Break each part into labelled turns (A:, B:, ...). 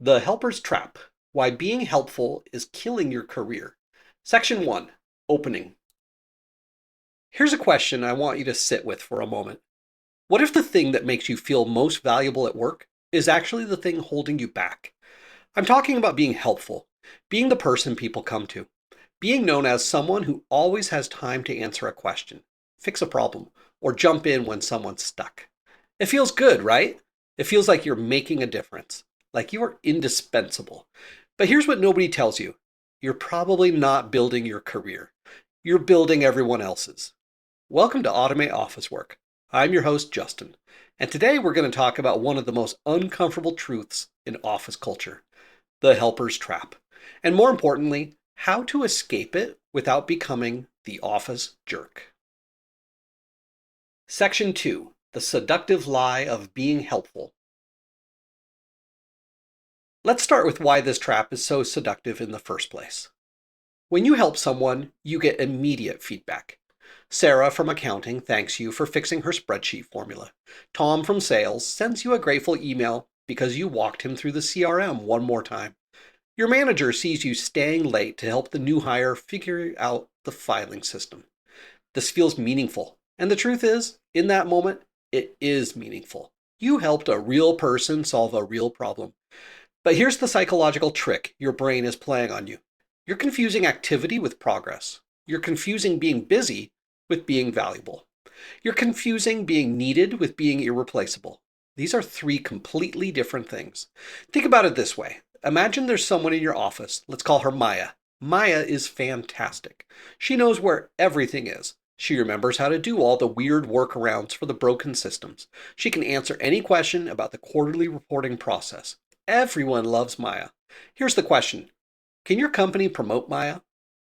A: The Helper's Trap: Why Being Helpful is Killing Your Career. Section 1: Opening. Here's a question I want you to sit with for a moment. What if the thing that makes you feel most valuable at work is actually the thing holding you back? I'm talking about being helpful, being the person people come to, being known as someone who always has time to answer a question, fix a problem, or jump in when someone's stuck. It feels good, right? It feels like you're making a difference, like you are indispensable. But here's what nobody tells you: you're probably not building your career, you're building everyone else's. Welcome to Automate Office Work. I'm your host, Justin, and today we're going to talk about one of the most uncomfortable truths in office culture: the helper's trap. And more importantly, how to escape it without becoming the office jerk. Section 2: The Seductive Lie of Being Helpful. Let's start with why this trap is so seductive in the first place. When you help someone, you get immediate feedback. Sarah from accounting thanks you for fixing her spreadsheet formula. Tom from sales sends you a grateful email because you walked him through the CRM one more time. Your manager sees you staying late to help the new hire figure out the filing system. This feels meaningful. And the truth is, in that moment, it is meaningful. You helped a real person solve a real problem. But here's the psychological trick your brain is playing on you. You're confusing activity with progress. You're confusing being busy with being valuable. You're confusing being needed with being irreplaceable. These are three completely different things. Think about it this way. Imagine there's someone in your office. Let's call her Maya. Maya is fantastic. She knows where everything is. She remembers how to do all the weird workarounds for the broken systems. She can answer any question about the quarterly reporting process. Everyone loves Maya. Here's the question: can your company promote Maya?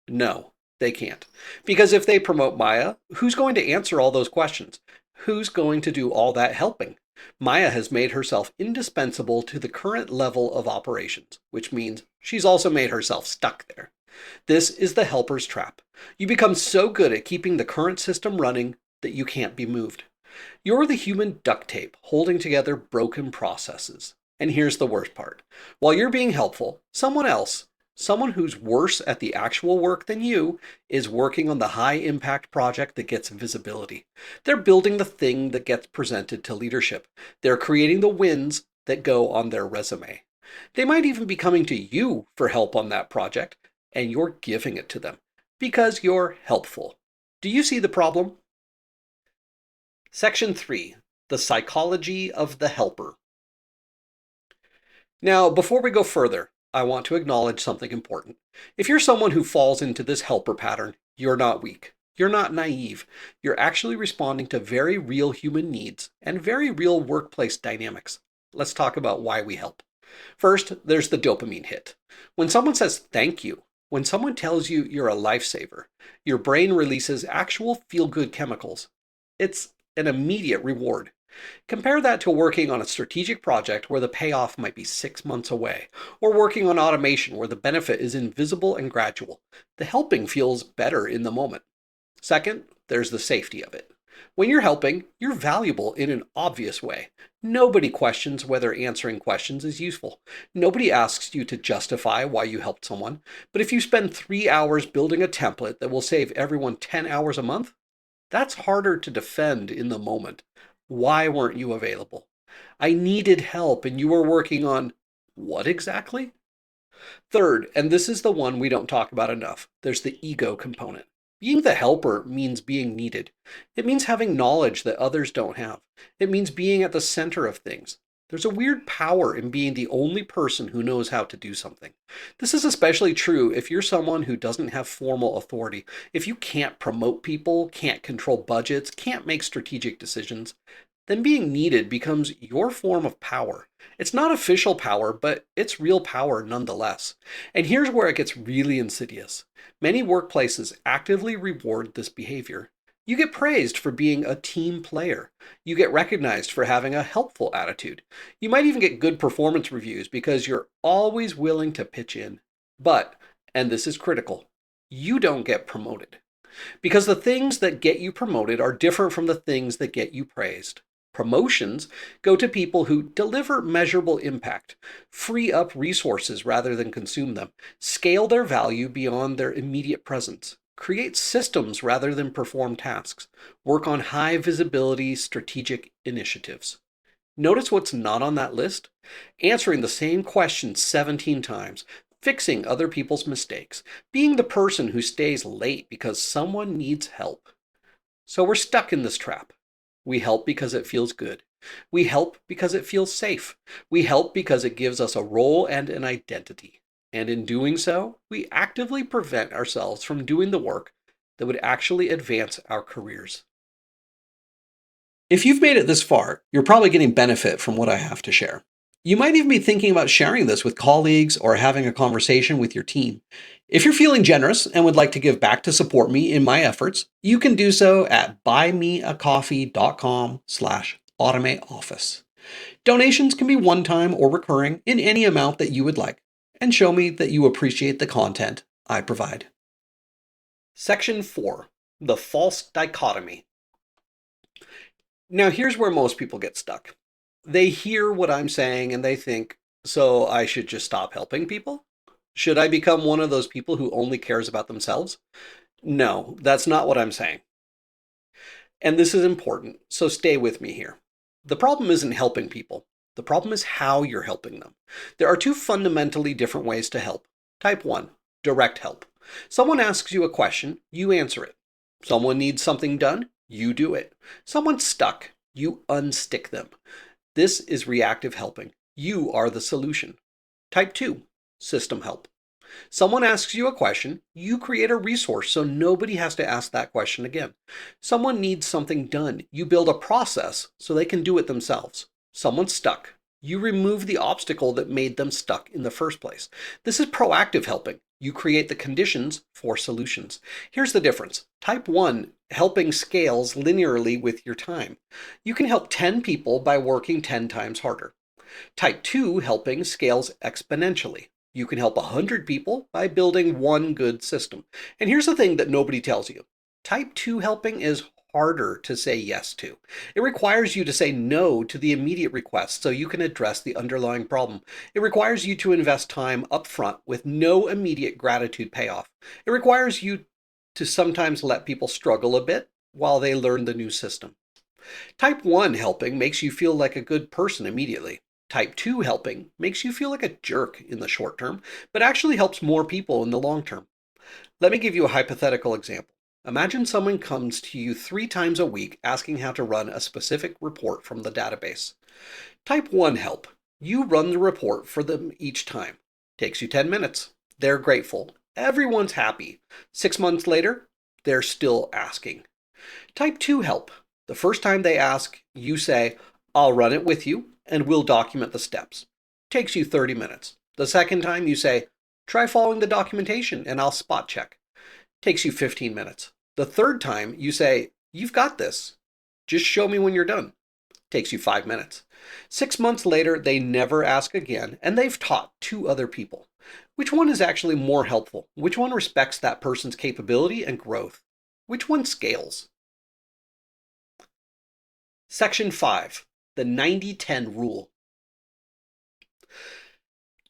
A: No, they can't. Because if they promote Maya, who's going to answer all those questions? Who's going to do all that helping? Maya has made herself indispensable to the current level of operations, which means she's also made herself stuck there. This is the helper's trap. You become so good at keeping the current system running that you can't be moved. You're the human duct tape holding together broken processes. And here's the worst part. While you're being helpful, someone else, someone who's worse at the actual work than you, is working on the high impact project that gets visibility. They're building the thing that gets presented to leadership. They're creating the wins that go on their resume. They might even be coming to you for help on that project, and you're giving it to them because you're helpful. Do you see the problem? Section 3: The Psychology of the Helper. Now, before we go further, I want to acknowledge something important. If you're someone who falls into this helper pattern, you're not weak. You're not naive. You're actually responding to very real human needs and very real workplace dynamics. Let's talk about why we help. First, there's the dopamine hit. When someone says thank you, when someone tells you you're a lifesaver, your brain releases actual feel-good chemicals. It's an immediate reward. Compare that to working on a strategic project where the payoff might be 6 months away, or working on automation where the benefit is invisible and gradual. The helping feels better in the moment. Second, there's the safety of it. When you're helping, you're valuable in an obvious way. Nobody questions whether answering questions is useful. Nobody asks you to justify why you helped someone. But if you spend 3 hours building a template that will save everyone 10 hours a month, that's harder to defend in the moment. Why weren't you available? I needed help and you were working on what exactly? Third, and this is the one we don't talk about enough, there's the ego component. Being the helper means being needed. It means having knowledge that others don't have. It means being at the center of things. There's a weird power in being the only person who knows how to do something. This is especially true if you're someone who doesn't have formal authority. If you can't promote people, can't control budgets, can't make strategic decisions, then being needed becomes your form of power. It's not official power, but it's real power nonetheless. And here's where it gets really insidious. Many workplaces actively reward this behavior. You get praised for being a team player. You get recognized for having a helpful attitude. You might even get good performance reviews because you're always willing to pitch in. But, and this is critical, you don't get promoted. Because the things that get you promoted are different from the things that get you praised. Promotions go to people who deliver measurable impact, free up resources rather than consume them, scale their value beyond their immediate presence, create systems rather than perform tasks, work on high visibility strategic initiatives. Notice what's not on that list? Answering the same question 17 times, fixing other people's mistakes, being the person who stays late because someone needs help. So we're stuck in this trap. We help because it feels good. We help because it feels safe. We help because it gives us a role and an identity. And in doing so, we actively prevent ourselves from doing the work that would actually advance our careers. If you've made it this far, you're probably getting benefit from what I have to share. You might even be thinking about sharing this with colleagues or having a conversation with your team. If you're feeling generous and would like to give back to support me in my efforts, you can do so at buymeacoffee.com/automateoffice. Donations can be one-time or recurring in any amount that you would like, and show me that you appreciate the content I provide. Section 4. The false dichotomy. Now here's where most people get stuck. They hear what I'm saying and they think, so I should just stop helping people? Should I become one of those people who only cares about themselves? No, that's not what I'm saying. And this is important, so stay with me here. The problem isn't helping people. The problem is how you're helping them. There are two fundamentally different ways to help. Type 1, direct help. Someone asks you a question, you answer it. Someone needs something done, you do it. Someone's stuck, you unstick them. This is reactive helping. You are the solution. Type 2, system help. Someone asks you a question, you create a resource so nobody has to ask that question again. Someone needs something done, you build a process so they can do it themselves. Someone's stuck, you remove the obstacle that made them stuck in the first place. This is proactive helping. You create the conditions for solutions. Here's the difference. Type 1, helping scales linearly with your time. You can help 10 people by working 10 times harder. Type 2, helping scales exponentially. You can help 100 people by building one good system. And here's the thing that nobody tells you. Type 2 helping is harder to say yes to. It requires you to say no to the immediate request so you can address the underlying problem. It requires you to invest time upfront with no immediate gratitude payoff. It requires you to sometimes let people struggle a bit while they learn the new system. Type 1 helping makes you feel like a good person immediately. Type 2 helping makes you feel like a jerk in the short term, but actually helps more people in the long term. Let me give you a hypothetical example. Imagine someone comes to you 3 times a week asking how to run a specific report from the database. Type 1 help. You run the report for them each time. Takes you 10 minutes. They're grateful. Everyone's happy. 6 months later, they're still asking. Type 2 help. The first time they ask, you say, I'll run it with you and we'll document the steps. Takes you 30 minutes. The second time you say, try following the documentation and I'll spot check. Takes you 15 minutes. The third time you say, you've got this. Just show me when you're done. Takes you 5 minutes. 6 months later, they never ask again and they've taught 2 other people. Which one is actually more helpful? Which one respects that person's capability and growth? Which one scales? Section 5. The 90-10 rule.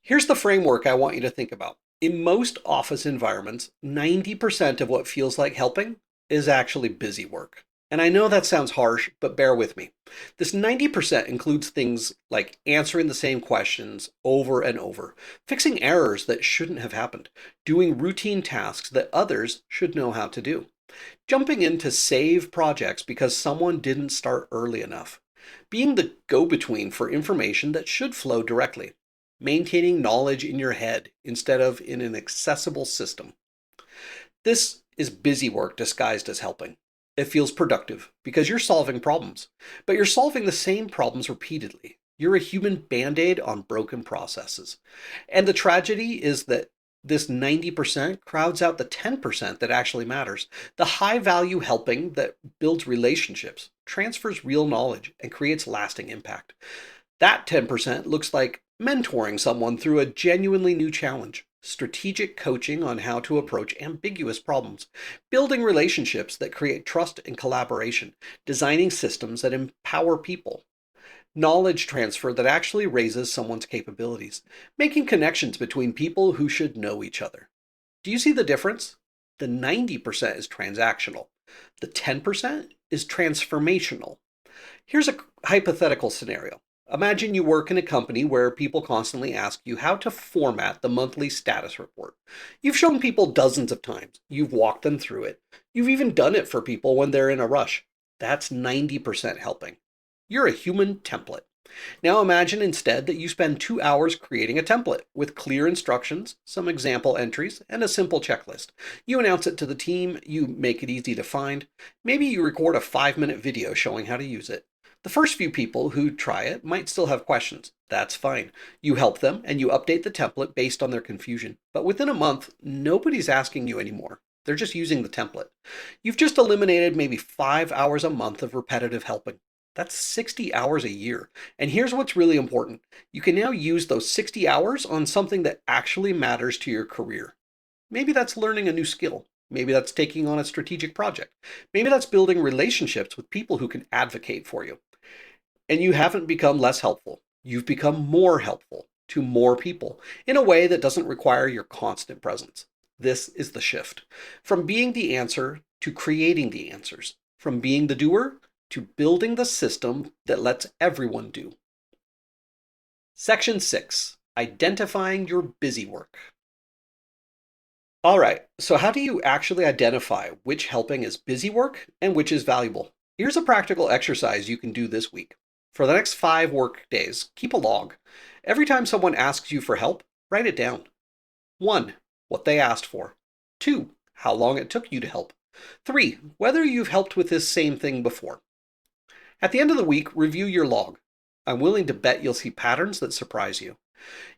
A: Here's the framework I want you to think about. In most office environments, 90% of what feels like helping is actually busy work. And I know that sounds harsh, but bear with me. This 90% includes things like answering the same questions over and over, fixing errors that shouldn't have happened, doing routine tasks that others should know how to do, jumping in to save projects because someone didn't start early enough, being the go-between for information that should flow directly, maintaining knowledge in your head instead of in an accessible system. This is busy work disguised as helping. It feels productive because you're solving problems, but you're solving the same problems repeatedly. You're a human band-aid on broken processes. And the tragedy is that this 90% crowds out the 10% that actually matters. The high-value helping that builds relationships, transfers real knowledge, and creates lasting impact. That 10% looks like mentoring someone through a genuinely new challenge, strategic coaching on how to approach ambiguous problems, building relationships that create trust and collaboration, designing systems that empower people, knowledge transfer that actually raises someone's capabilities, making connections between people who should know each other. Do you see the difference? The 90% is transactional. The 10% is transformational. Here's a hypothetical scenario. Imagine you work in a company where people constantly ask you how to format the monthly status report. You've shown people dozens of times. You've walked them through it. You've even done it for people when they're in a rush. That's 90% helping. You're a human template. Now imagine instead that you spend 2 hours creating a template with clear instructions, some example entries, and a simple checklist. You announce it to the team, you make it easy to find. Maybe you record a 5-minute video showing how to use it. The first few people who try it might still have questions. That's fine. You help them and you update the template based on their confusion. But within a month, nobody's asking you anymore. They're just using the template. You've just eliminated maybe 5 hours a month of repetitive helping. That's 60 hours a year. And here's what's really important. You can now use those 60 hours on something that actually matters to your career. Maybe that's learning a new skill. Maybe that's taking on a strategic project. Maybe that's building relationships with people who can advocate for you. And you haven't become less helpful. You've become more helpful to more people in a way that doesn't require your constant presence. This is the shift. From being the answer to creating the answers. From being the doer to building the system that lets everyone do. Section 6. Identifying your busy work. All right, so how do you actually identify which helping is busy work and which is valuable? Here's a practical exercise you can do this week. For the next 5 work days, keep a log. Every time someone asks you for help, write it down. 1. What they asked for. 2. How long it took you to help. 3. Whether you've helped with this same thing before. At the end of the week, review your log. I'm willing to bet you'll see patterns that surprise you.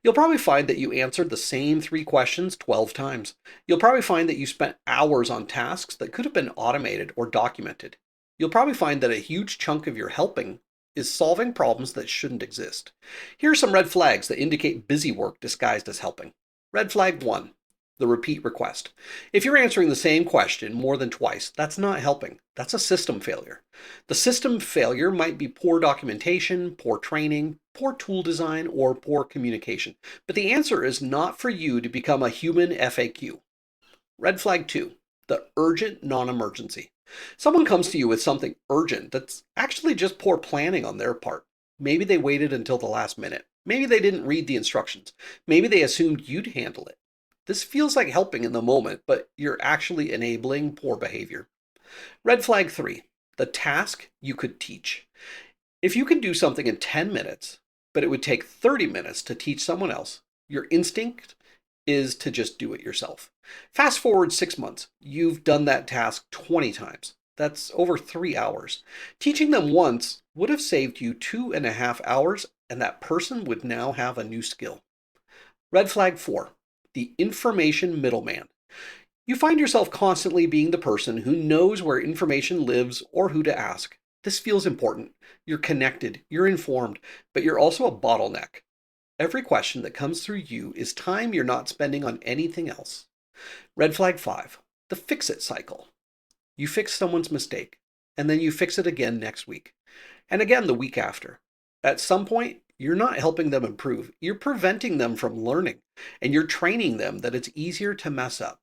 A: You'll probably find that you answered the same 3 questions 12 times. You'll probably find that you spent hours on tasks that could have been automated or documented. You'll probably find that a huge chunk of your helping is solving problems that shouldn't exist. Here are some red flags that indicate busy work disguised as helping. Red flag 1, the repeat request. If you're answering the same question more than twice, that's not helping. That's a system failure. The system failure might be poor documentation, poor training, poor tool design, or poor communication. But the answer is not for you to become a human FAQ. Red flag 2, the urgent non-emergency. Someone comes to you with something urgent that's actually just poor planning on their part. Maybe they waited until the last minute. Maybe they didn't read the instructions. Maybe they assumed you'd handle it. This feels like helping in the moment, but you're actually enabling poor behavior. Red flag 3, the task you could teach. If you could do something in 10 minutes, but it would take 30 minutes to teach someone else, your instinct is to just do it yourself. Fast forward 6 months, you've done that task 20 times. That's over 3 hours. Teaching them once would have saved you 2.5 hours, and that person would now have a new skill. Red flag 4, the information middleman. You find yourself constantly being the person who knows where information lives or who to ask. This feels important. You're connected, you're informed, but you're also a bottleneck. Every question that comes through you is time you're not spending on anything else. Red flag 5, the fix-it cycle. You fix someone's mistake, and then you fix it again next week, and again the week after. At some point, you're not helping them improve. You're preventing them from learning, and you're training them that it's easier to mess up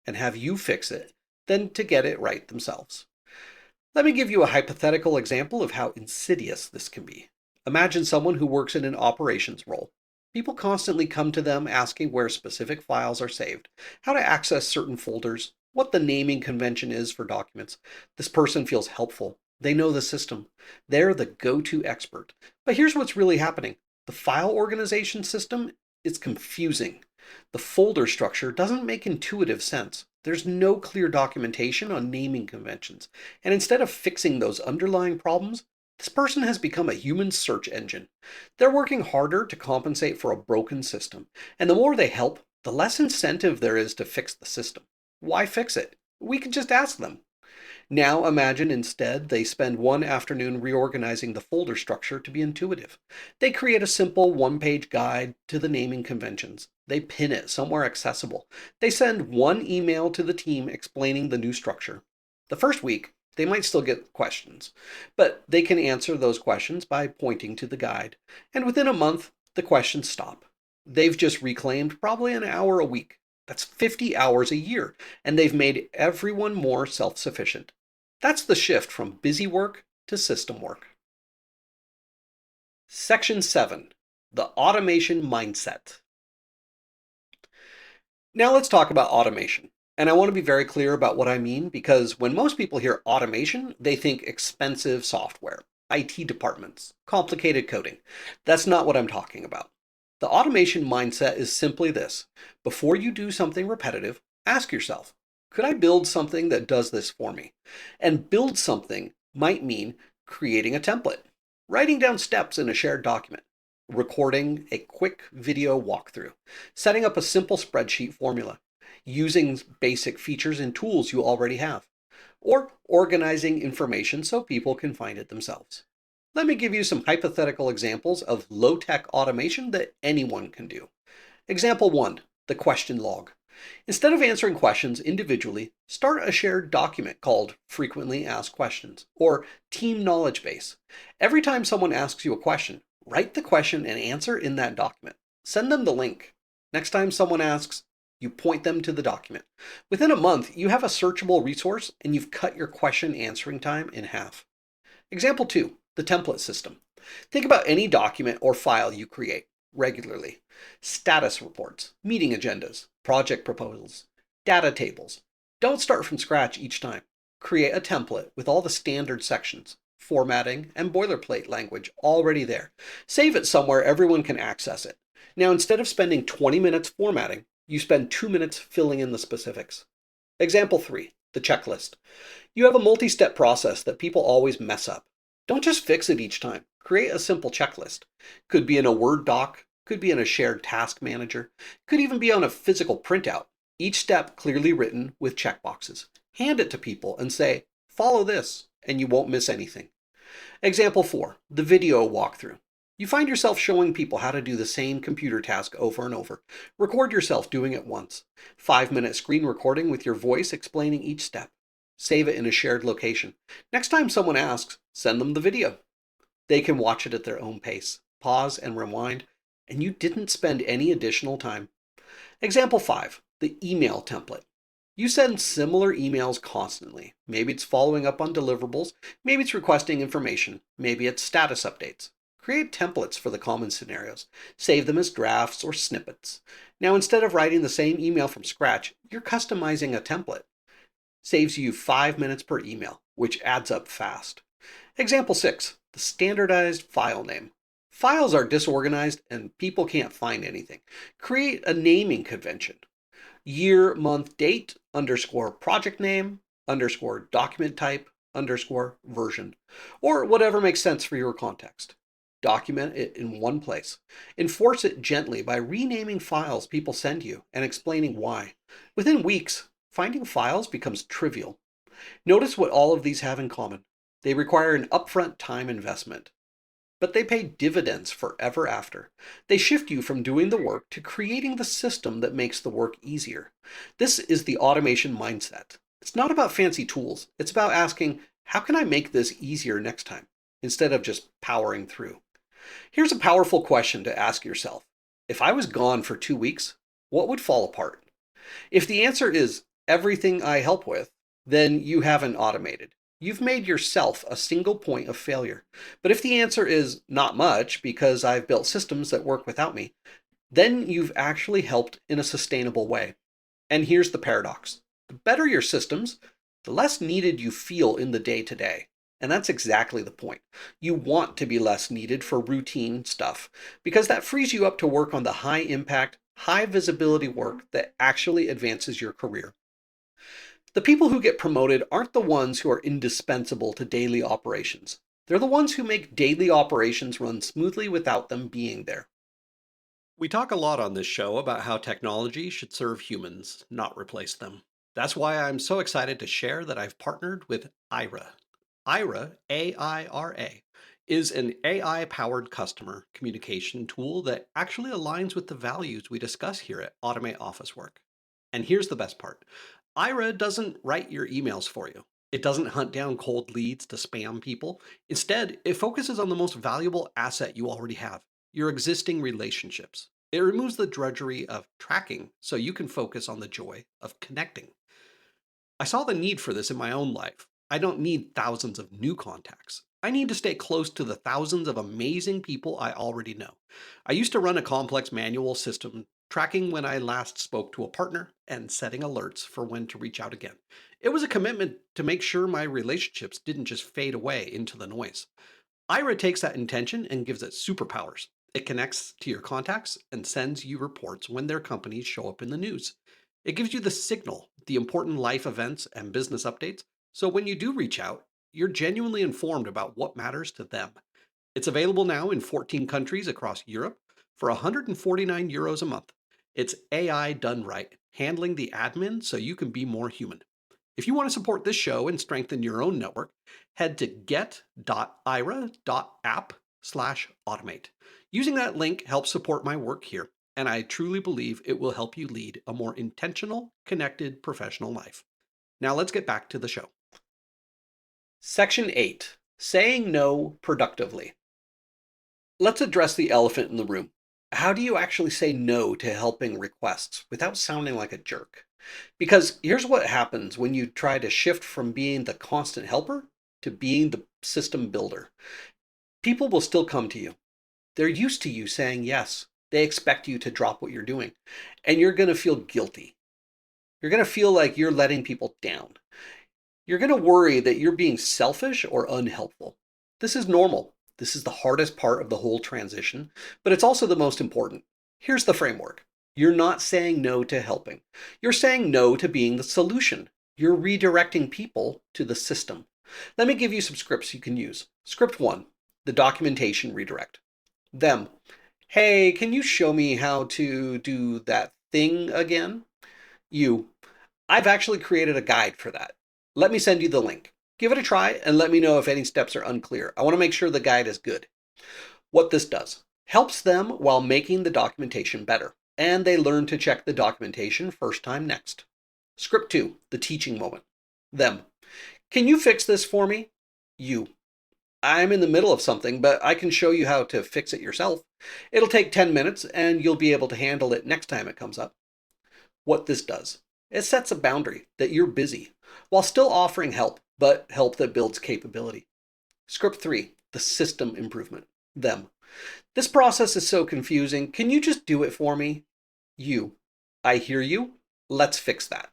A: and have you fix it than to get it right themselves. Let me give you a hypothetical example of how insidious this can be. Imagine someone who works in an operations role. People constantly come to them asking where specific files are saved, how to access certain folders, what the naming convention is for documents. This person feels helpful. They know the system. They're the go-to expert. But here's what's really happening. The file organization system is confusing. The folder structure doesn't make intuitive sense. There's no clear documentation on naming conventions. And instead of fixing those underlying problems, this person has become a human search engine. They're working harder to compensate for a broken system. And the more they help, the less incentive there is to fix the system. Why fix it? We could just ask them. Now imagine instead they spend one afternoon reorganizing the folder structure to be intuitive. They create a simple one-page guide to the naming conventions. They pin it somewhere accessible. They send one email to the team explaining the new structure. The first week, they might still get questions, but they can answer those questions by pointing to the guide. And within a month, the questions stop. They've just reclaimed probably an hour a week. That's 50 hours a year, and they've made everyone more self-sufficient. That's the shift from busy work to system work. Section 7, the automation mindset. Now let's talk about automation. And I want to be very clear about what I mean, because when most people hear automation, they think expensive software, IT departments, complicated coding. That's not what I'm talking about. The automation mindset is simply this. Before you do something repetitive, ask yourself, could I build something that does this for me? And build something might mean creating a template, writing down steps in a shared document, recording a quick video walkthrough, setting up a simple spreadsheet formula, using basic features and tools you already have, or organizing information so people can find it themselves. Let me give you some hypothetical examples of low-tech automation that anyone can do. Example 1, the question log. Instead of answering questions individually, start a shared document called Frequently Asked Questions or Team Knowledge Base. Every time someone asks you a question, write the question and answer in that document. Send them the link. Next time someone asks, you point them to the document. Within a month, you have a searchable resource and you've cut your question answering time in half. Example 2, the template system. Think about any document or file you create regularly. Status reports, meeting agendas, project proposals, data tables. Don't start from scratch each time. Create a template with all the standard sections, formatting, and boilerplate language already there. Save it somewhere everyone can access it. Now, instead of spending 20 minutes formatting, you spend 2 minutes filling in the specifics. Example 3, the checklist. You have a multi-step process that people always mess up. Don't just fix it each time. Create a simple checklist. Could be in a Word doc, could be in a shared task manager, could even be on a physical printout. Each step clearly written with checkboxes. Hand it to people and say, follow this, and you won't miss anything. Example 4, the video walkthrough. You find yourself showing people how to do the same computer task over and over. Record yourself doing it once. 5-minute screen recording with your voice explaining each step. Save it in a shared location. Next time someone asks, send them the video. They can watch it at their own pace. Pause and rewind, and you didn't spend any additional time. Example 5, the email template. You send similar emails constantly. Maybe it's following up on deliverables, maybe it's requesting information, maybe it's status updates. Create templates for the common scenarios. Save them as drafts or snippets. Now, instead of writing the same email from scratch, you're customizing a template. Saves you 5 minutes per email, which adds up fast. Example 6, the standardized file name. Files are disorganized and people can't find anything. Create a naming convention. Year, month, date, underscore project name, underscore document type, underscore version, or whatever makes sense for your context. Document it in one place. Enforce it gently by renaming files people send you and explaining why. Within weeks, finding files becomes trivial. Notice what all of these have in common. They require an upfront time investment, but they pay dividends forever after. They shift you from doing the work to creating the system that makes the work easier. This is the automation mindset. It's not about fancy tools. It's about asking, how can I make this easier next time, instead of just powering through? Here's a powerful question to ask yourself. If I was gone for 2 weeks, what would fall apart? If the answer is everything I help with, then you haven't automated. You've made yourself a single point of failure. But if the answer is not much because I've built systems that work without me, then you've actually helped in a sustainable way. And here's the paradox. The better your systems, the less needed you feel in the day-to-day. And that's exactly the point. You want to be less needed for routine stuff because that frees you up to work on the high-impact, high-visibility work that actually advances your career. The people who get promoted aren't the ones who are indispensable to daily operations. They're the ones who make daily operations run smoothly without them being there. We talk a lot on this show about how technology should serve humans, not replace them. That's why I'm so excited to share that I've partnered with Aira. Aira, A-I-R-A, is an AI-powered customer communication tool that actually aligns with the values we discuss here at Automate Office Work. And here's the best part. Aira doesn't write your emails for you. It doesn't hunt down cold leads to spam people. Instead, it focuses on the most valuable asset you already have, your existing relationships. It removes the drudgery of tracking so you can focus on the joy of connecting. I saw the need for this in my own life. I don't need thousands of new contacts. I need to stay close to the thousands of amazing people I already know. I used to run a complex manual system tracking when I last spoke to a partner and setting alerts for when to reach out again. It was a commitment to make sure my relationships didn't just fade away into the noise. Ira takes that intention and gives it superpowers. It connects to your contacts and sends you reports when their companies show up in the news. It gives you the signal, the important life events and business updates, so when you do reach out, you're genuinely informed about what matters to them. It's available now in 14 countries across Europe for €149 a month. It's AI done right, handling the admin so you can be more human. If you want to support this show and strengthen your own network, head to get.ira.app/automate. Using that link helps support my work here, and I truly believe it will help you lead a more intentional, connected professional life. Now let's get back to the show. Section 8. Saying no productively. Let's address the elephant in the room. How do you actually say no to helping requests without sounding like a jerk? Because here's what happens when you try to shift from being the constant helper to being the system builder. People will still come to you. They're used to you saying yes. They expect you to drop what you're doing, and you're going to feel guilty. You're going to feel like you're letting people down. You're going to worry that you're being selfish or unhelpful. This is normal. This is the hardest part of the whole transition, but it's also the most important. Here's the framework. You're not saying no to helping. You're saying no to being the solution. You're redirecting people to the system. Let me give you some scripts you can use. Script 1, the documentation redirect. Them. Hey, can you show me how to do that thing again? You. I've actually created a guide for that. Let me send you the link. Give it a try and let me know if any steps are unclear. I want to make sure the guide is good. What this does, helps them while making the documentation better, and they learn to check the documentation first time next. Script 2, the teaching moment. Them. Can you fix this for me? You. I'm in the middle of something, but I can show you how to fix it yourself. It'll take 10 minutes and you'll be able to handle it next time it comes up. What this does, it sets a boundary that you're busy while still offering help, but help that builds capability. Script 3, the system improvement. Them. This process is so confusing. Can you just do it for me? You. I hear you. Let's fix that.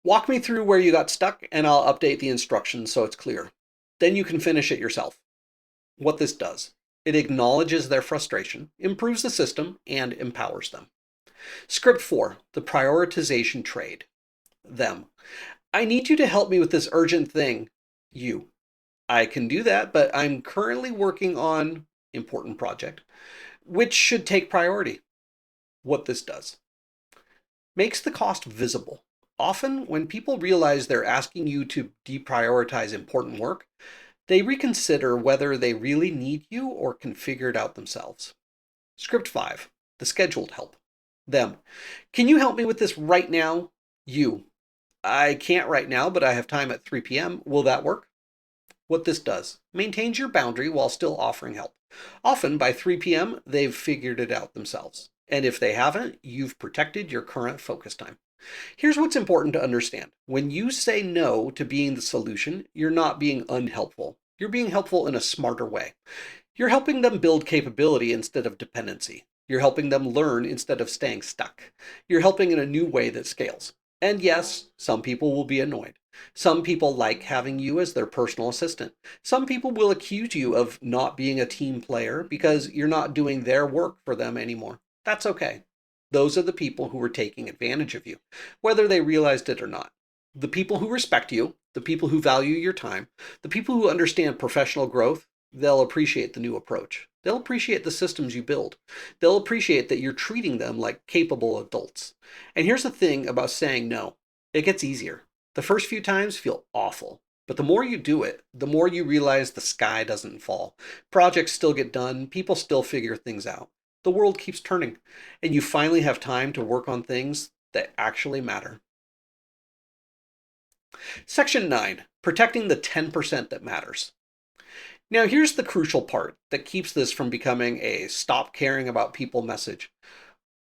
A: Walk me through where you got stuck and I'll update the instructions so it's clear. Then you can finish it yourself. What this does, it acknowledges their frustration, improves the system, and empowers them. Script 4, the prioritization trade. Them. I need you to help me with this urgent thing. You. I can do that, but I'm currently working on important project, which should take priority. What this does, makes the cost visible. Often, when people realize they're asking you to deprioritize important work, they reconsider whether they really need you or can figure it out themselves. Script 5, the scheduled help. Them. Can you help me with this right now? You. I can't right now, but I have time at 3 p.m. Will that work? What this does, maintains your boundary while still offering help. Often by 3 p.m., they've figured it out themselves. And if they haven't, you've protected your current focus time. Here's what's important to understand. When you say no to being the solution, you're not being unhelpful. You're being helpful in a smarter way. You're helping them build capability instead of dependency. You're helping them learn instead of staying stuck. You're helping in a new way that scales. And yes, some people will be annoyed. Some people like having you as their personal assistant. Some people will accuse you of not being a team player because you're not doing their work for them anymore. That's okay. Those are the people who are taking advantage of you, whether they realized it or not. The people who respect you, the people who value your time, the people who understand professional growth, they'll appreciate the new approach. They'll appreciate the systems you build. They'll appreciate that you're treating them like capable adults. And here's the thing about saying no. It gets easier. The first few times feel awful, but the more you do it, the more you realize the sky doesn't fall. Projects still get done, people still figure things out. The world keeps turning, and you finally have time to work on things that actually matter. Section 9, protecting the 10% that matters. Now, here's the crucial part that keeps this from becoming a stop caring about people message.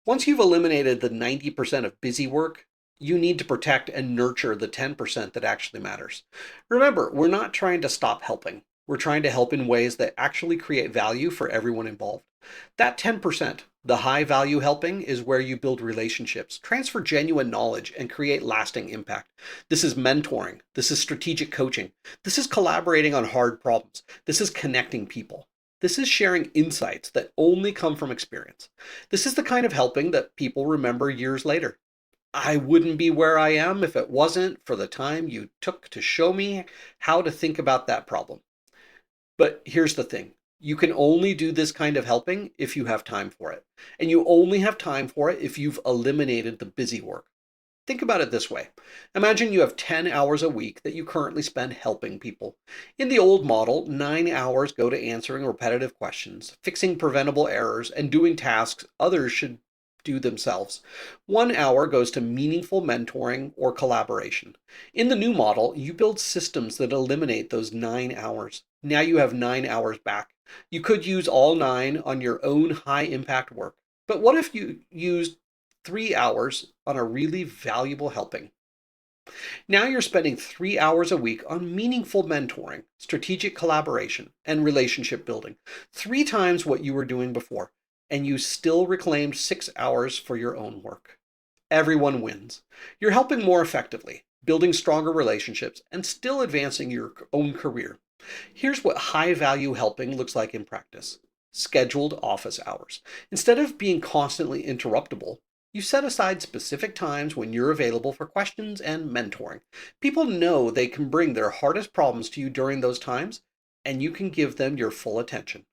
A: Once you've eliminated the 90% of busy work, you need to protect and nurture the 10% that actually matters. Remember, we're not trying to stop helping. We're trying to help in ways that actually create value for everyone involved. That 10%, the high value helping, is where you build relationships, transfer genuine knowledge, and create lasting impact. This is mentoring. This is strategic coaching. This is collaborating on hard problems. This is connecting people. This is sharing insights that only come from experience. This is the kind of helping that people remember years later. I wouldn't be where I am if it wasn't for the time you took to show me how to think about that problem. But here's the thing. You can only do this kind of helping if you have time for it. And you only have time for it if you've eliminated the busy work. Think about it this way. Imagine you have 10 hours a week that you currently spend helping people. In the old model, 9 hours go to answering repetitive questions, fixing preventable errors, and doing tasks others should do themselves. 1 hour goes to meaningful mentoring or collaboration. In the new model, you build systems that eliminate those 9 hours. Now you have 9 hours back. You could use all 9 on your own high impact work. But what if you used 3 hours on a really valuable helping? Now you're spending 3 hours a week on meaningful mentoring, strategic collaboration, and relationship building. 3 times what you were doing before, and you still reclaimed 6 hours for your own work. Everyone wins. You're helping more effectively, building stronger relationships, and still advancing your own career. Here's what high value helping looks like in practice. Scheduled office hours. Instead of being constantly interruptible, you set aside specific times when you're available for questions and mentoring. People know they can bring their hardest problems to you during those times, and you can give them your full attention.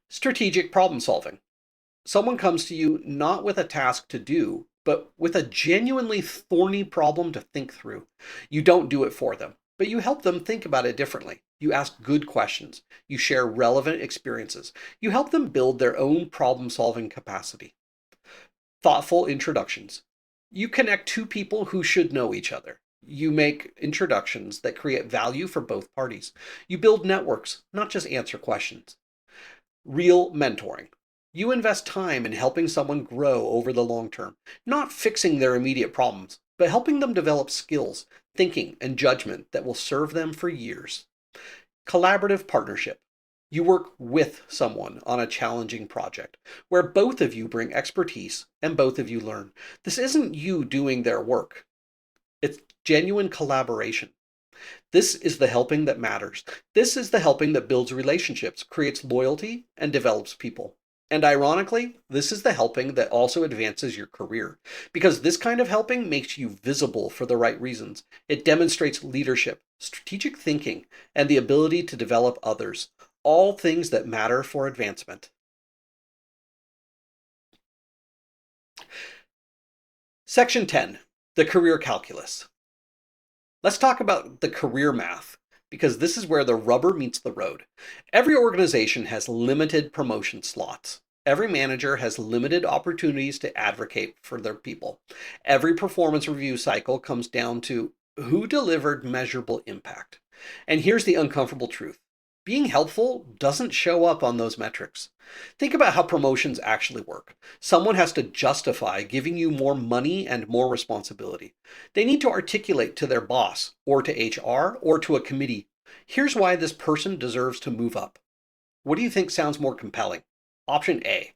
A: Strategic problem solving. Someone comes to you not with a task to do, but with a genuinely thorny problem to think through. You don't do it for them, but you help them think about it differently. You ask good questions. You share relevant experiences. You help them build their own problem solving capacity. Thoughtful introductions. You connect two people who should know each other. You make introductions that create value for both parties. You build networks, not just answer questions. Real mentoring. You invest time in helping someone grow over the long term, not fixing their immediate problems, but helping them develop skills, thinking, and judgment that will serve them for years. Collaborative partnership. You work with someone on a challenging project where both of you bring expertise and both of you learn. This isn't you doing their work. It's genuine collaboration. This is the helping that matters. This is the helping that builds relationships, creates loyalty, and develops people. And ironically, this is the helping that also advances your career, because this kind of helping makes you visible for the right reasons. It demonstrates leadership, strategic thinking, and the ability to develop others, all things that matter for advancement. Section 10, the career calculus. Let's talk about the career math, because this is where the rubber meets the road. Every organization has limited promotion slots. Every manager has limited opportunities to advocate for their people. Every performance review cycle comes down to who delivered measurable impact. And here's the uncomfortable truth. Being helpful doesn't show up on those metrics. Think about how promotions actually work. Someone has to justify giving you more money and more responsibility. They need to articulate to their boss, or to HR, or to a committee, here's why this person deserves to move up. What do you think sounds more compelling? Option A.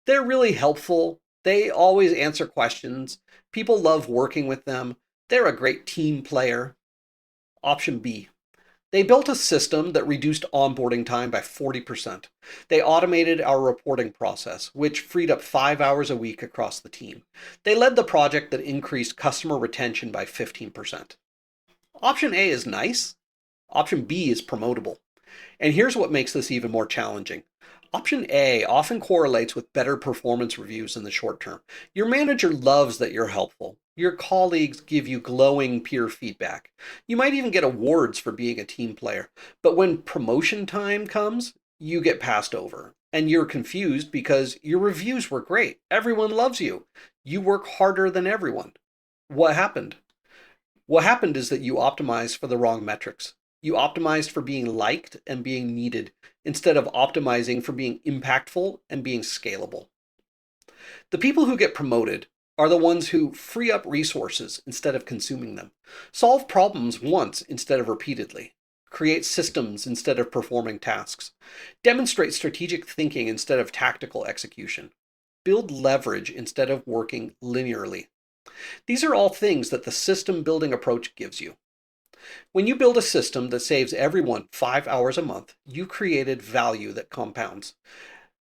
A: They're really helpful. They always answer questions. People love working with them. They're a great team player. Option B. They built a system that reduced onboarding time by 40%. They automated our reporting process, which freed up 5 hours a week across the team. They led the project that increased customer retention by 15%. Option A is nice. Option B is promotable. And here's what makes this even more challenging. Option A often correlates with better performance reviews in the short term. Your manager loves that you're helpful. Your colleagues give you glowing peer feedback. You might even get awards for being a team player. But when promotion time comes, you get passed over. And you're confused because your reviews were great. Everyone loves you. You work harder than everyone. What happened? What happened is that you optimized for the wrong metrics. You optimized for being liked and being needed instead of optimizing for being impactful and being scalable. The people who get promoted are the ones who free up resources instead of consuming them, solve problems once instead of repeatedly, create systems instead of performing tasks, demonstrate strategic thinking instead of tactical execution, build leverage instead of working linearly. These are all things that the system building approach gives you. When you build a system that saves everyone 5 hours a month, you created value that compounds.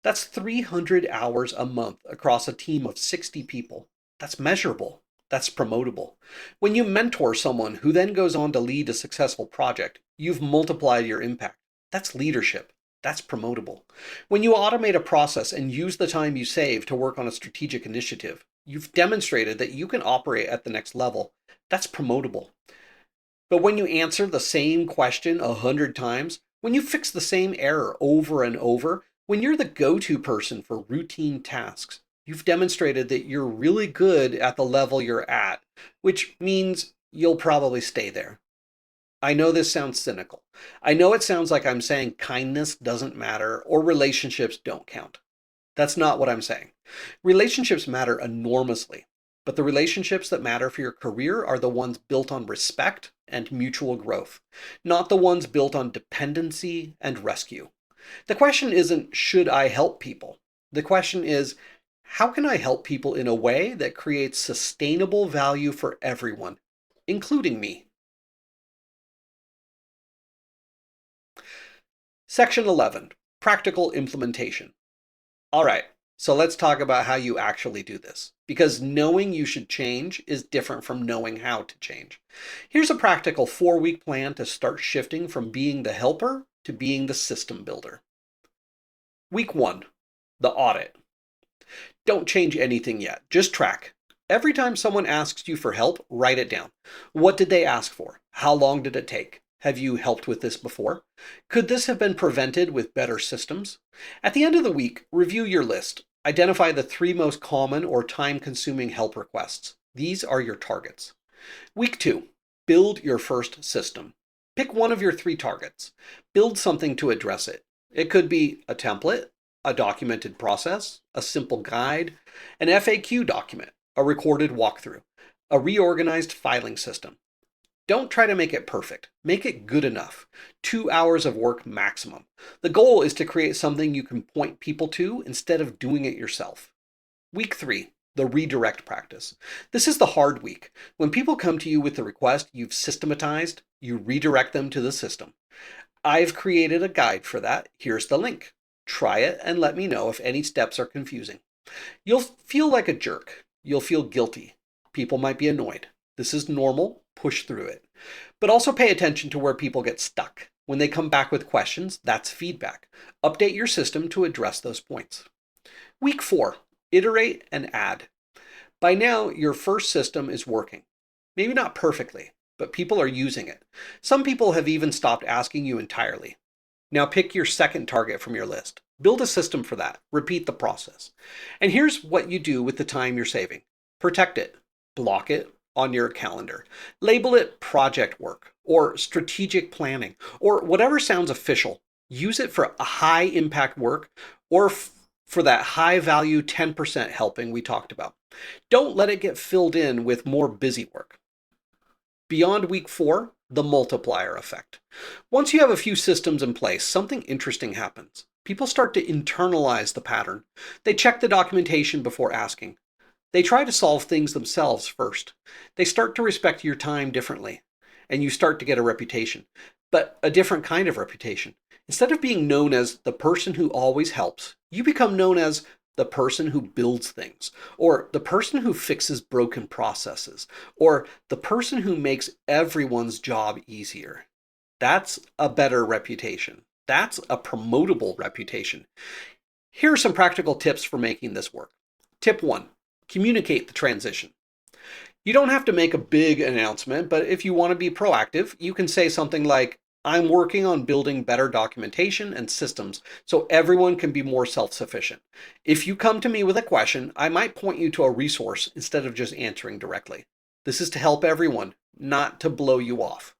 A: That's 300 hours a month across a team of 60 people. That's measurable. That's promotable. When you mentor someone who then goes on to lead a successful project, you've multiplied your impact. That's leadership. That's promotable. When you automate a process and use the time you save to work on a strategic initiative, you've demonstrated that you can operate at the next level. That's promotable. But when you answer the same question 100 times, when you fix the same error over and over, when you're the go-to person for routine tasks, you've demonstrated that you're really good at the level you're at, which means you'll probably stay there. I know this sounds cynical. I know it sounds like I'm saying kindness doesn't matter or relationships don't count. That's not what I'm saying. Relationships matter enormously, but the relationships that matter for your career are the ones built on respect and mutual growth, not the ones built on dependency and rescue. The question isn't, should I help people? The question is, how can I help people in a way that creates sustainable value for everyone, including me? Section 11, Practical Implementation. All right, so let's talk about how you actually do this, because knowing you should change is different from knowing how to change. Here's a practical 4-week plan to start shifting from being the helper to being the system builder. Week 1, the audit. Don't change anything yet, just track. Every time someone asks you for help, write it down. What did they ask for? How long did it take? Have you helped with this before? Could this have been prevented with better systems? At the end of the week, review your list. Identify the 3 most common or time-consuming help requests. These are your targets. Week 2, build your first system. Pick one of your 3 targets. Build something to address it. It could be a template, a documented process, a simple guide, an FAQ document, a recorded walkthrough, a reorganized filing system. Don't try to make it perfect. Make it good enough. 2 hours of work maximum. The goal is to create something you can point people to instead of doing it yourself. Week 3, the redirect practice. This is the hard week. When people come to you with the request you've systematized, you redirect them to the system. I've created a guide for that. Here's the link. Try it and let me know if any steps are confusing. You'll feel like a jerk. You'll feel guilty. People might be annoyed. This is normal. Push through it. But also pay attention to where people get stuck. When they come back with questions, that's feedback. Update your system to address those points. Week 4, iterate and add. By now, your first system is working. Maybe not perfectly, but people are using it. Some people have even stopped asking you entirely. Now pick your second target from your list. Build a system for that. Repeat the process. And here's what you do with the time you're saving. Protect it. Block it on your calendar. Label it project work or strategic planning or whatever sounds official. Use it for a high impact work or for that high value 10% helping we talked about. Don't let it get filled in with more busy work. Beyond week 4, the multiplier effect. Once you have a few systems in place, something interesting happens. People start to internalize the pattern. They check the documentation before asking. They try to solve things themselves first. They start to respect your time differently, and you start to get a reputation, but a different kind of reputation. Instead of being known as the person who always helps, you become known as the person who builds things, or the person who fixes broken processes, or the person who makes everyone's job easier. That's a better reputation. That's a promotable reputation. Here are some practical tips for making this work. Tip 1. Communicate the transition. You don't have to make a big announcement, but if you want to be proactive, you can say something like, I'm working on building better documentation and systems so everyone can be more self-sufficient. If you come to me with a question, I might point you to a resource instead of just answering directly. This is to help everyone, not to blow you off.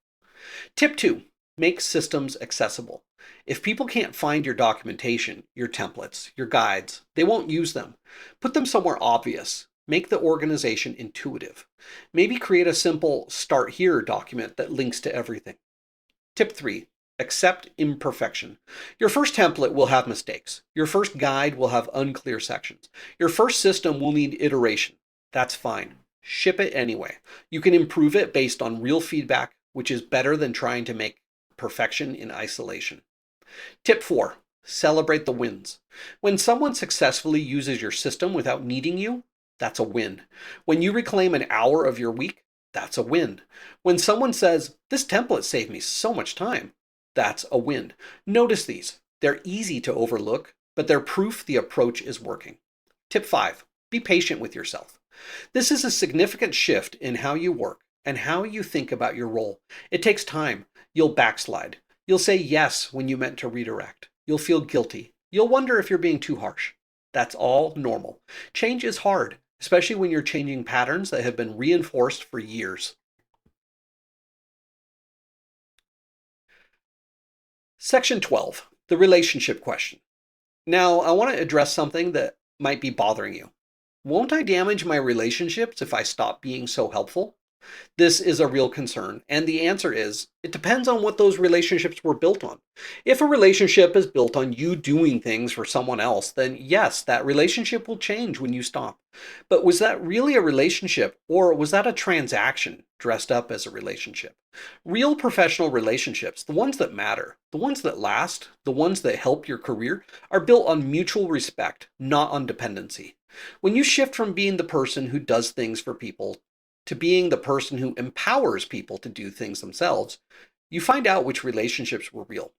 A: Tip 2. Make systems accessible. If people can't find your documentation, your templates, your guides, they won't use them. Put them somewhere obvious. Make the organization intuitive. Maybe create a simple Start Here document that links to everything. Tip 3. Accept imperfection. Your first template will have mistakes. Your first guide will have unclear sections. Your first system will need iteration. That's fine. Ship it anyway. You can improve it based on real feedback, which is better than trying to make perfection in isolation. Tip 4. Celebrate the wins. When someone successfully uses your system without needing you, that's a win. When you reclaim an hour of your week, that's a win. When someone says, this template saved me so much time, that's a win. Notice these. They're easy to overlook, but they're proof the approach is working. Tip 5. Be patient with yourself. This is a significant shift in how you work and how you think about your role. It takes time. You'll backslide. You'll say yes when you meant to redirect. You'll feel guilty. You'll wonder if you're being too harsh. That's all normal. Change is hard, especially when you're changing patterns that have been reinforced for years. Section 12, the relationship question. Now, I want to address something that might be bothering you. Won't I damage my relationships if I stop being so helpful? This is a real concern, and the answer is, it depends on what those relationships were built on. If a relationship is built on you doing things for someone else, then yes, that relationship will change when you stop. But was that really a relationship, or was that a transaction dressed up as a relationship? Real professional relationships, the ones that matter, the ones that last, the ones that help your career, are built on mutual respect, not on dependency. When you shift from being the person who does things for people to being the person who empowers people to do things themselves, you find out which relationships were real.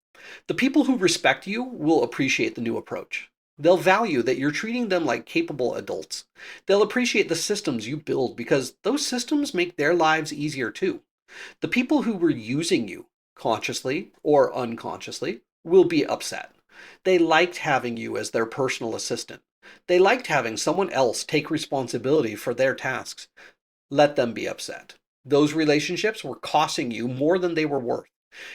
A: The people who respect you will appreciate the new approach. They'll value that you're treating them like capable adults. They'll appreciate the systems you build because those systems make their lives easier too. The people who were using you, consciously or unconsciously, will be upset. They liked having you as their personal assistant. They liked having someone else take responsibility for their tasks. Let them be upset. Those relationships were costing you more than they were worth.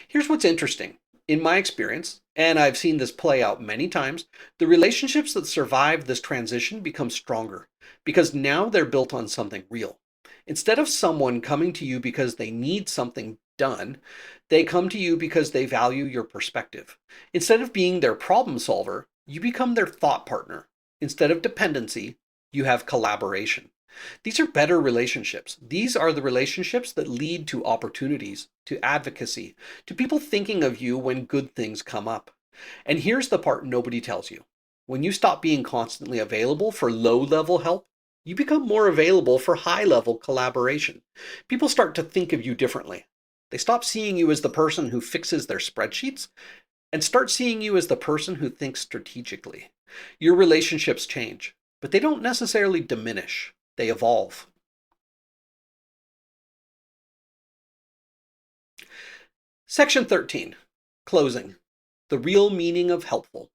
A: Here's what's interesting. In my experience, and I've seen this play out many times, the relationships that survive this transition become stronger because now they're built on something real. Instead of someone coming to you because they need something done, they come to you because they value your perspective. Instead of being their problem solver, you become their thought partner. Instead of dependency, you have collaboration. These are better relationships. These are the relationships that lead to opportunities, to advocacy, to people thinking of you when good things come up. And here's the part nobody tells you. When you stop being constantly available for low-level help, you become more available for high-level collaboration. People start to think of you differently. They stop seeing you as the person who fixes their spreadsheets and start seeing you as the person who thinks strategically. Your relationships change, but they don't necessarily diminish. They evolve. Section 13, closing, the real meaning of helpful.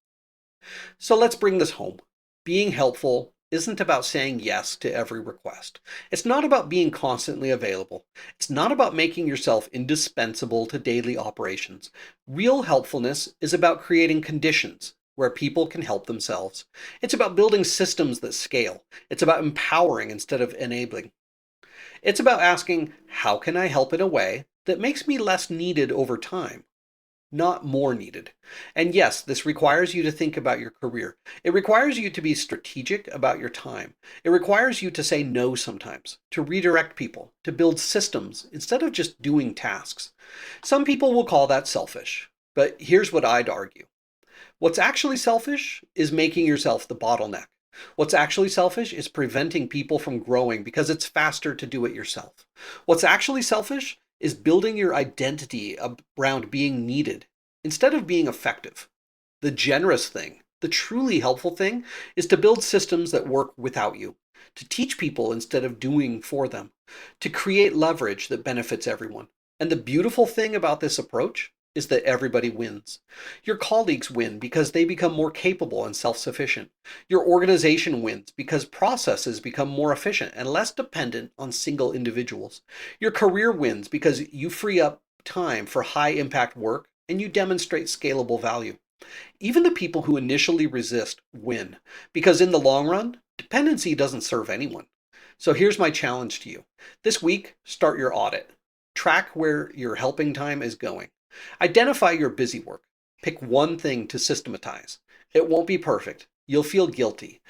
A: So let's bring this home. Being helpful isn't about saying yes to every request. It's not about being constantly available. It's not about making yourself indispensable to daily operations. Real helpfulness is about creating conditions where people can help themselves. It's about building systems that scale. It's about empowering instead of enabling. It's about asking, how can I help in a way that makes me less needed over time, not more needed? And yes, this requires you to think about your career. It requires you to be strategic about your time. It requires you to say no sometimes, to redirect people, to build systems instead of just doing tasks. Some people will call that selfish, but here's what I'd argue. What's actually selfish is making yourself the bottleneck. What's actually selfish is preventing people from growing because it's faster to do it yourself. What's actually selfish is building your identity around being needed instead of being effective. The generous thing The truly helpful thing is to build systems that work without you, to teach people instead of doing for them, to create leverage that benefits everyone. And the beautiful thing about this approach is that everybody wins. Your colleagues win because they become more capable and self sufficient. Your organization wins because processes become more efficient and less dependent on single individuals. Your career wins because you free up time for high impact work and you demonstrate scalable value. Even the people who initially resist win, because in the long run, dependency doesn't serve anyone. So here's my challenge to you. This week, start your audit. Track where your helping time is going. Identify your busy work. Pick one thing to systematize. It won't be perfect. You'll feel guilty.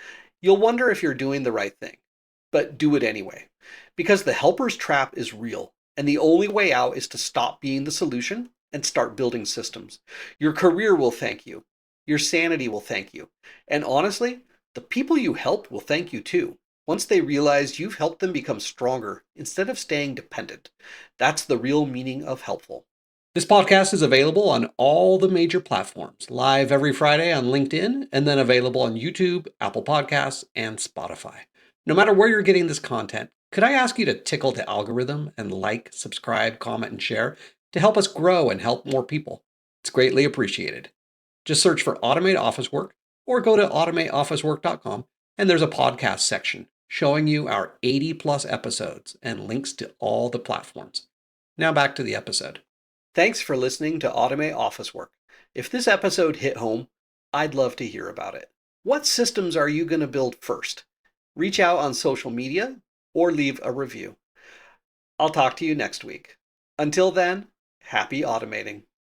A: You'll wonder if you're doing the right thing. But do it anyway. Because the helper's trap is real, and the only way out is to stop being the solution and start building systems. Your career will thank you. Your sanity will thank you. And honestly, the people you help will thank you too, once they realize you've helped them become stronger instead of staying dependent. That's the real meaning of helpful. This podcast is available on all the major platforms, live every Friday on LinkedIn, and then available on YouTube, Apple Podcasts, and Spotify. No matter where you're getting this content, could I ask you to tickle the algorithm and like, subscribe, comment, and share to help us grow and help more people? It's greatly appreciated. Just search for Automate Office Work or go to automateofficework.com, and there's a podcast section showing you our 80 plus episodes and links to all the platforms. Now back to the episode. Thanks for listening to Automate Office Work. If this episode hit home, I'd love to hear about it. What systems are you going to build first? Reach out on social media or leave a review. I'll talk to you next week. Until then, happy automating.